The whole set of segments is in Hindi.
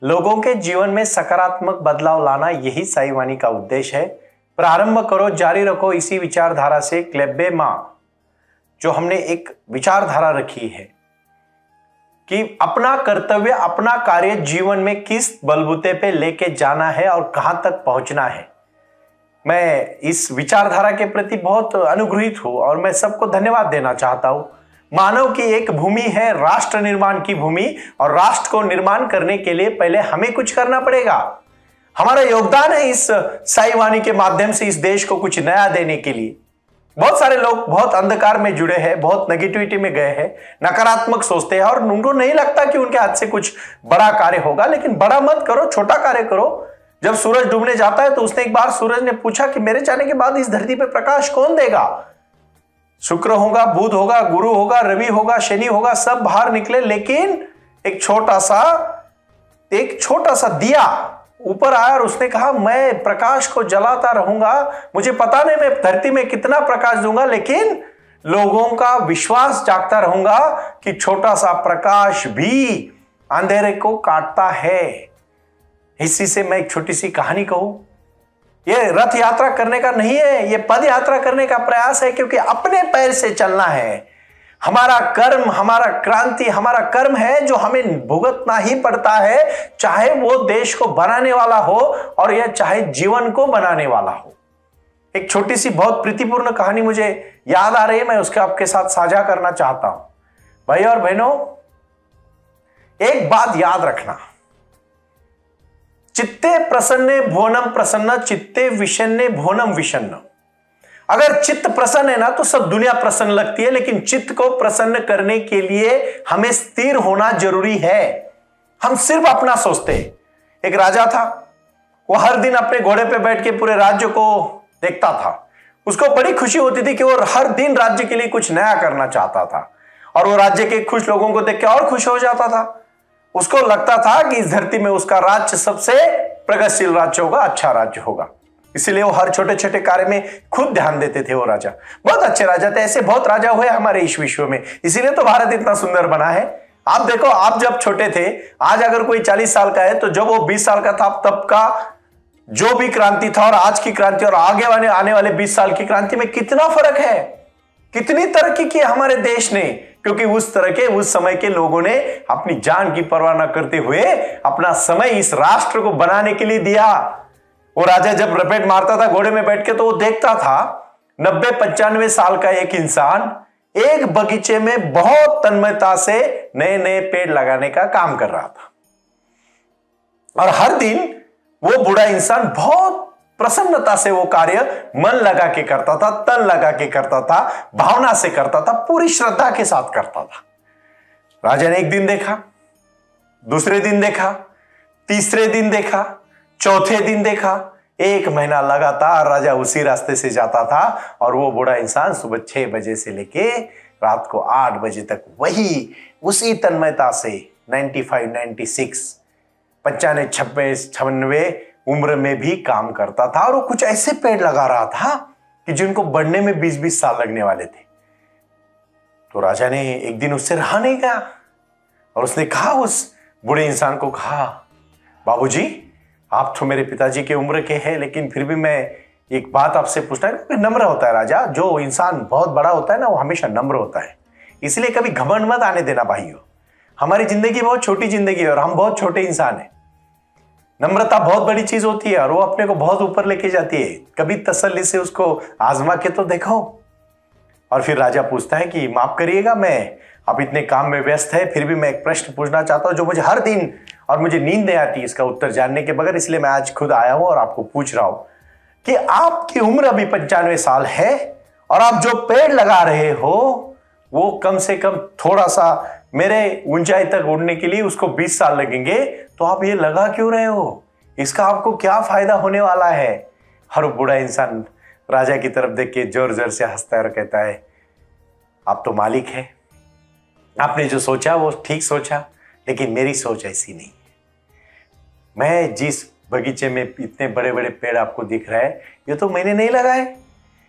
लोगों के जीवन में सकारात्मक बदलाव लाना यही साईवानी का उद्देश्य है। प्रारंभ करो, जारी रखो इसी विचारधारा से क्लेब्बे मां, जो हमने एक विचारधारा रखी है कि अपना कर्तव्य, अपना कार्य जीवन में किस बलबूते पे लेके जाना है और कहां तक पहुंचना है। मैं इस विचारधारा के प्रति बहुत अनुग्रहित हूं और मैं सबको धन्यवाद देना चाहता हूं। मानव की एक भूमि है राष्ट्र निर्माण की भूमि, और राष्ट्र को निर्माण करने के लिए पहले हमें कुछ करना पड़ेगा। हमारा योगदान है इस साईवानी के माध्यम से इस देश को कुछ नया देने के लिए। बहुत सारे लोग बहुत अंधकार में जुड़े हैं, बहुत नेगेटिविटी में गए हैं, नकारात्मक सोचते हैं और उनको नहीं लगता कि उनके हाथ से कुछ बड़ा कार्य होगा। लेकिन बड़ा मत करो, छोटा कार्य करो। जब सूरज डूबने जाता है तो उसने एक बार सूरज ने पूछा कि मेरे जाने के बाद इस धरती पे प्रकाश कौन देगा। शुक्र होगा, बुध होगा, गुरु होगा, रवि होगा, शनि होगा, सब बाहर निकले, लेकिन एक छोटा सा दिया ऊपर आया और उसने कहा मैं प्रकाश को जलाता रहूंगा। मुझे पता नहीं मैं धरती में कितना प्रकाश दूंगा, लेकिन लोगों का विश्वास जागता रहूंगा कि छोटा सा प्रकाश भी अंधेरे को काटता है। इसी से मैं एक छोटी सी कहानी कहूं। यह रथ यात्रा करने का नहीं है, यह पद यात्रा करने का प्रयास है, क्योंकि अपने पैर से चलना है। हमारा कर्म, हमारा क्रांति, हमारा कर्म है जो हमें भुगतना ही पड़ता है, चाहे वो देश को बनाने वाला हो और यह चाहे जीवन को बनाने वाला हो। एक छोटी सी बहुत प्रीतिपूर्ण कहानी मुझे याद आ रही है, मैं उसके आपके साथ साझा करना चाहता हूं। भाई और बहनों, एक बात याद रखना, चित्ते प्रसन्ने भुवनम प्रसन्न, चित्ते विषन्ने भुवनम विषन्न। अगर चित्त प्रसन्न है ना तो सब दुनिया प्रसन्न लगती है, लेकिन चित्त को प्रसन्न करने के लिए हमें स्थिर होना जरूरी है। हम सिर्फ अपना सोचते हैं। एक राजा था, वो हर दिन अपने घोड़े पे बैठ के पूरे राज्य को देखता था। उसको बड़ी खुशी होती थी कि वो हर दिन राज्य के लिए कुछ नया करना चाहता था, और वो राज्य के खुश लोगों को देख के और खुश हो जाता था। उसको लगता था कि इस धरती में उसका राज्य सबसे प्रगतिशील राज्य होगा, अच्छा राज्य होगा। इसीलिए वो हर छोटे छोटे कार्य में खुद ध्यान देते थे। वो राजा बहुत अच्छे राजा थे। ऐसे बहुत राजा हुए हमारे इस विश्व में, इसीलिए तो भारत इतना सुंदर बना है। आप देखो, आप जब छोटे थे, आज अगर कोई 40 साल का है तो जब वो 20 साल का था तब का जो भी क्रांति था और आज की क्रांति और आगे आने वाले 20 साल की क्रांति में कितना फर्क है। कितनी तरक्की की हमारे देश ने, क्योंकि उस समय के लोगों ने अपनी जान की परवाह न करते हुए अपना समय इस राष्ट्र को बनाने के लिए दिया। वो राजा जब रपेट मारता था घोड़े में बैठ के, तो वो देखता था 90-95 साल का एक इंसान एक बगीचे में बहुत तन्मयता से नए नए पेड़ लगाने का काम कर रहा था, और हर दिन वो बूढ़ा इंसान बहुत प्रसन्नता से वो कार्य मन लगा के करता था, तन लगा के करता था, भावना से करता था, पूरी श्रद्धा के साथ करता था। राजा ने एक दिन देखा, दूसरे दिन देखा, तीसरे दिन देखा, चौथे दिन देखा, 1 महीना लगातार राजा उसी रास्ते से जाता था, और वो बूढ़ा इंसान सुबह 6 बजे से लेके रात को 8 बजे तक वही उसी तन्मयता से 95, 96, 95, 96 उम्र में भी काम करता था। और वो कुछ ऐसे पेड़ लगा रहा था कि जिनको बढ़ने में 20-20 साल लगने वाले थे। तो राजा ने एक दिन उससे रहा नहीं गया, और उसने कहा, उस बूढ़े इंसान को कहा, बाबूजी, आप तो मेरे पिताजी की उम्र के हैं, लेकिन फिर भी मैं एक बात आपसे पूछना है। नम्र होता है राजा, जो इंसान बहुत बड़ा होता है ना, वो हमेशा नम्र होता है। इसलिए कभी घमंड मत आने देना भाइयों। हमारी जिंदगी बहुत छोटी जिंदगी है और हम बहुत छोटे इंसान हैं। नम्रता बहुत बड़ी चीज होती है और वो अपने को बहुत ऊपर लेके जाती है। कभी तसल्ली से उसको आजमा के तो देखो। और फिर राजा पूछता है कि माफ करिएगा, मैं अब इतने काम में व्यस्त है, फिर भी मैं एक प्रश्न पूछना चाहता हूं जो मुझे हर दिन, और मुझे नींद नहीं आती इसका उत्तर जानने के बगैर, इसलिए मैं आज खुद आया हूं और आपको पूछ रहा हूं कि आपकी उम्र अभी 95 साल है, और आप जो पेड़ लगा रहे हो वो कम से कम थोड़ा सा मेरे ऊंचाई तक उड़ने के लिए उसको 20 साल लगेंगे, तो आप ये लगा क्यों रहे हो? इसका आपको क्या फायदा होने वाला है? हर बूढ़ा इंसान राजा की तरफ देख के जोर जोर से हंसता है और कहता है, आप तो मालिक है, आपने जो सोचा वो ठीक सोचा, लेकिन मेरी सोच ऐसी नहीं है। मैं जिस बगीचे में इतने बड़े बड़े पेड़ आपको दिख रहा है, ये तो मैंने नहीं लगाए,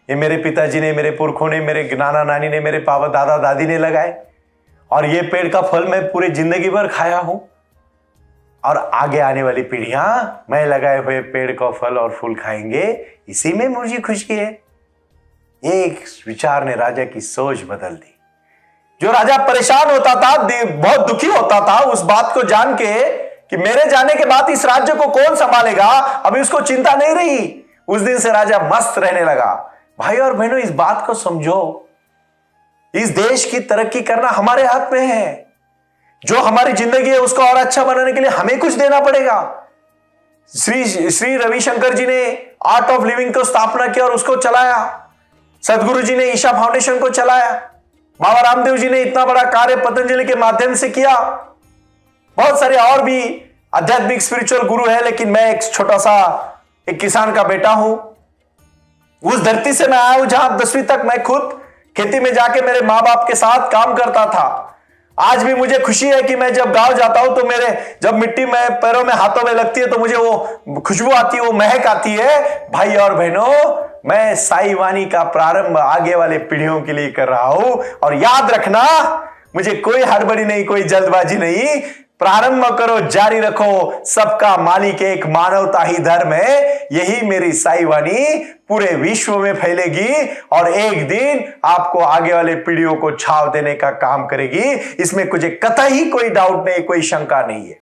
ये मेरे पिताजी ने, मेरे पुरखों ने, मेरे नाना नानी ने, मेरे पापा दादा दादी ने लगाए, और ये पेड़ का फल मैं पूरी जिंदगी भर खाया हूं। और आगे आने वाली पीढ़ियां मैं लगाए हुए पेड़ का फल और फूल खाएंगे, इसी में मुझे खुशी है। एक विचार ने राजा की सोच बदल दी। जो राजा परेशान होता था, बहुत दुखी होता था उस बात को जान के कि मेरे जाने के बाद इस राज्य को कौन संभालेगा, अभी उसको चिंता नहीं रही। उस दिन से राजा मस्त रहने लगा। भाई और बहनों, इस बात को समझो, इस देश की तरक्की करना हमारे हाथ में है। जो हमारी जिंदगी है उसको और अच्छा बनाने के लिए हमें कुछ देना पड़ेगा। श्री रविशंकर जी ने आर्ट ऑफ लिविंग को स्थापना किया और उसको चलाया। सदगुरु जी ने ईशा फाउंडेशन को चलाया। बाबा रामदेव जी ने इतना बड़ा कार्य पतंजलि के माध्यम से किया। बहुत सारे और भी आध्यात्मिक स्पिरिचुअल गुरु है, लेकिन मैं एक छोटा सा एक किसान का बेटा हूं। उस धरती से मैं आया हूं जहां 10वीं तक मैं खुद खेती में जाके मेरे मां बाप के साथ काम करता था। आज भी मुझे खुशी है कि मैं जब गांव जाता हूं तो जब मिट्टी में पैरों में हाथों में लगती है तो मुझे वो खुशबू आती है, वो महक आती है। भाई और बहनों, मैं साई वाणी का प्रारंभ आगे वाले पीढ़ियों के लिए कर रहा हूं। और याद रखना, मुझे कोई हड़बड़ी नहीं, कोई जल्दबाजी नहीं। प्रारंभ करो, जारी रखो, सबका मालिक एक, मानवता ही धर्म है। यही मेरी साई वाणी पूरे विश्व में फैलेगी और एक दिन आपको आगे वाले पीढ़ियों को छाव देने का काम करेगी। इसमें कुछ कतई कोई डाउट नहीं, कोई शंका नहीं है।